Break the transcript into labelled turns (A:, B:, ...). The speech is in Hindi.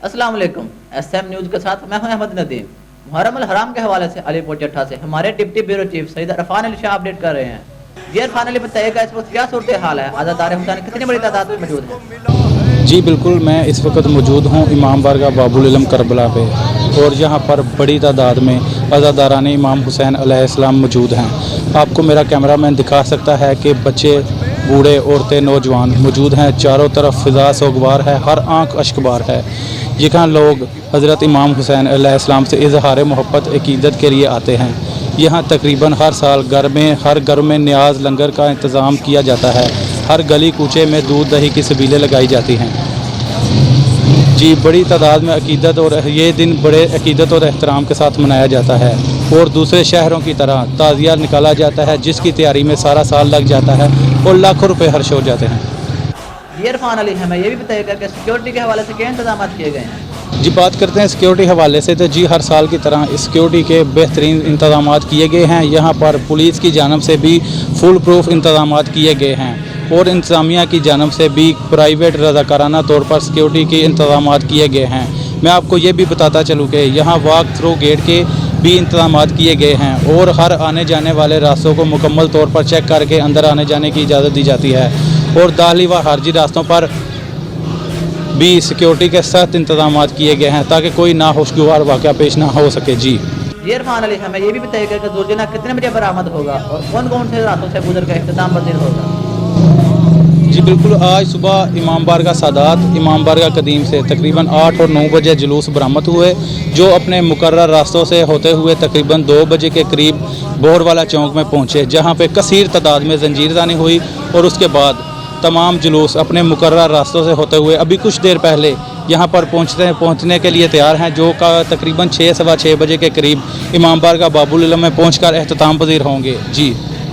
A: अस्सलाम वालेकुम। SM न्यूज़ के साथ मैं हूं अहमद नदीम। मुहर्रम अल हराम के हवाले से अलीपुर जट्ठा से हमारे deputy bureau chief Syed Arfan Ali Shah update कर रहे हैं। जी अरफान अली, बताइएगा इस वक्त क्या सूरत हाल है? आज़ादार हुसैन कितनी बड़ी तादाद में मौजूद है?
B: जी बिल्कुल, मैं इस वक्त मौजूद हूँ इमाम बारगाह बाबुल इल्म करबला पे, और यहाँ पर बड़ी तादाद में अज़ादारान इमाम हुसैन अलैहिस्सलाम मौजूद हैं। आपको मेरा कैमरामैन दिखा सकता है कि बच्चे, बूढ़े, औरतें, नौजवान मौजूद हैं। चारों तरफ फ़िज़ा सोगवार है, हर आंख अश्कबार है। यहाँ लोग हज़रत इमाम हुसैन अलैहिस्सलाम से इज़हार मोहब्बत अक़ीदत के लिए आते हैं। यहाँ तकरीबन हर साल हर घर में न्याज लंगर का इंतज़ाम किया जाता है। हर गली कूचे में दूध दही की सबीलें लगाई जाती हैं। जी, बड़ी तादाद में अक़ीदत, और ये दिन बड़े अक़ीदत और एहतराम के साथ मनाया जाता है, और दूसरे शहरों की तरह ताज़िया निकाला जाता है, जिसकी तैयारी में सारा साल लग जाता है और लाखों रुपए खर्च हो जाते हैं।
A: जी अरफान अली, हमें ये भी बताइएगा कि सिक्योरिटी के हवाले से क्या इंतजाम किए गए हैं?
B: जी, बात करते हैं सिक्योरिटी हवाले से, तो जी हर साल की तरह सिक्योरिटी के बेहतरीन इंतजाम किए गए हैं। यहाँ पर पुलिस की जानब से भी फुल प्रूफ इंतजाम किए गए हैं, और इंतज़ामिया की जानब से भी प्राइवेट रज़ाकाराना तौर पर सिक्योरिटी के इंतजाम किए गए हैं। मैं आपको ये भी बताता चलूँ कि यहाँ वॉक थ्रू गेट के भी इंतजाम किए गए हैं, और हर आने जाने वाले रास्तों को मुकम्मल तौर पर चेक करके अंदर आने जाने की इजाज़त दी जाती है, और दाखिली व खारजी रास्तों पर भी सिक्योरिटी के सख्त इंतजाम किए गए हैं, ताकि कोई नाखुशगवार वाक़या पेश ना हो सके। जी
A: इरफान अली, हमें ये भी बताइएगा कि जुलजना कितने बजे बरामद होगा और कौन कौन से रास्तों से गुजर का इख्तिताम पज़ीर होगा?
B: जी बिल्कुल, आज सुबह इमाम बारगाह सादात इमाम बारगाह कदीम से तकरीबन 8 और 9 बजे जुलूस बरामद हुए, जो अपने मुकर्रर रास्तों से होते हुए तकरीबन 2 बजे के करीब बोहरवाला चौक में पहुँचे, जहाँ पे कसीर तादाद में जंजीरदानी हुई, और उसके बाद तमाम जुलूस अपने मुकर्रर रास्तों से होते हुए अभी कुछ देर पहले यहाँ पर पहुँचने के लिए तैयार हैं, जो का तकरीबन 6 सवा 6 बजे के करीब इमाम बारगाह बाबुल इल्म में पहुँचकर एहतिताम पज़ीर होंगे। जी।